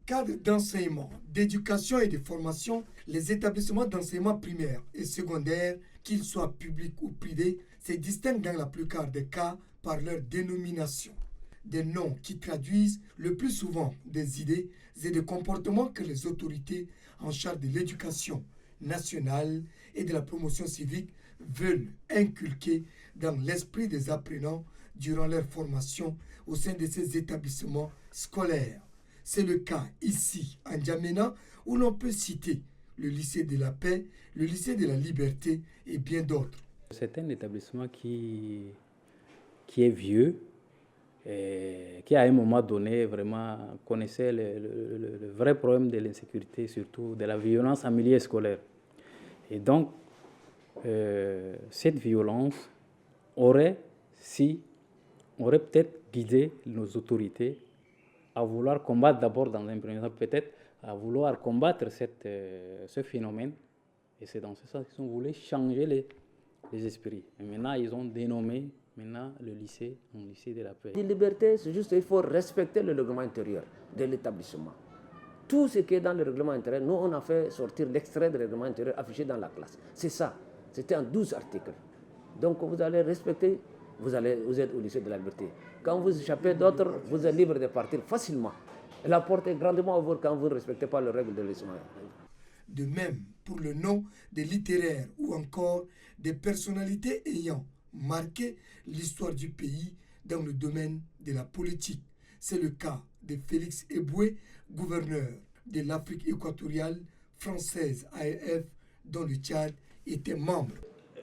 Cadre d'enseignement, d'éducation et de formation, les établissements d'enseignement primaire et secondaire, qu'ils soient publics ou privés, se distinguent dans la plupart des cas par leur dénomination. Des noms qui traduisent le plus souvent des idées et des comportements que les autorités en charge de l'éducation nationale et de la promotion civique veulent inculquer dans l'esprit des apprenants durant leur formation au sein de ces établissements scolaires. C'est le cas ici, en N'Djamena, où l'on peut citer le lycée de la paix, le lycée de la liberté et bien d'autres. C'est un établissement qui est vieux, et qui à un moment donné vraiment connaissait le vrai problème de l'insécurité, surtout de la violence en milieu scolaire. Et donc, cette violence aurait peut-être guidé nos autorités à vouloir combattre d'abord dans un premier temps, peut-être à vouloir combattre ce phénomène. Et c'est dans ce sens qu'ils ont voulu changer les esprits. Et maintenant, ils ont dénommé le lycée un lycée de la paix. La liberté, c'est juste qu'il faut respecter le règlement intérieur de l'établissement. Tout ce qui est dans le règlement intérieur, nous, on a fait sortir l'extrait du règlement intérieur affiché dans la classe. C'est ça. C'était en 12 articles. Donc, vous allez respecter, vous êtes au lycée de la liberté. Quand vous échappez d'autres, vous êtes libre de partir facilement. Et la porte est grandement ouverte quand vous ne respectez pas les règles de l'établissement. De même pour le nom des littéraires ou encore des personnalités ayant marqué l'histoire du pays dans le domaine de la politique. C'est le cas de Félix Eboué, gouverneur de l'Afrique équatoriale française AEF, dont le Tchad était membre.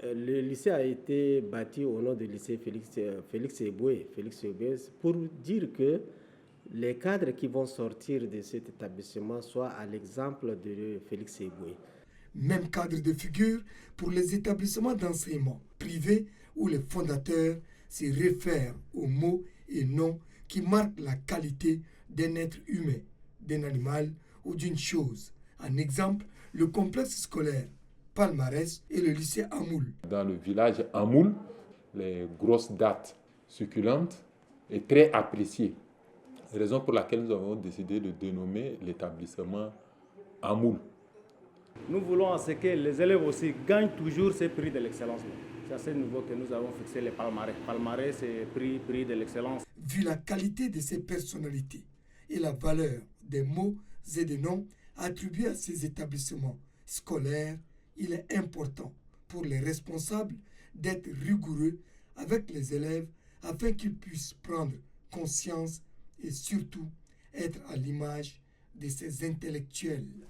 Le lycée a été bâti au nom du lycée Félix Eboué, pour dire que les cadres qui vont sortir de cet établissement soient à l'exemple de Félix Eboué. Même cadre de figure pour les établissements d'enseignement privés où les fondateurs se réfèrent aux mots et noms qui marquent la qualité d'un être humain, d'un animal ou d'une chose. En exemple, le complexe scolaire Palmarès et le lycée Amoul. Dans le village Amoul, les grosses dattes succulentes est très appréciée. Raison pour laquelle nous avons décidé de dénommer l'établissement Amoul. Nous voulons à ce que les élèves aussi gagnent toujours ces prix de l'excellence. C'est à ce niveau que nous avons fixé les palmarès. Palmarès, c'est prix de l'excellence. Vu la qualité de ces personnalités et la valeur des mots et des noms attribués à ces établissements scolaires, il est important pour les responsables d'être rigoureux avec les élèves afin qu'ils puissent prendre conscience et surtout être à l'image de ces intellectuels.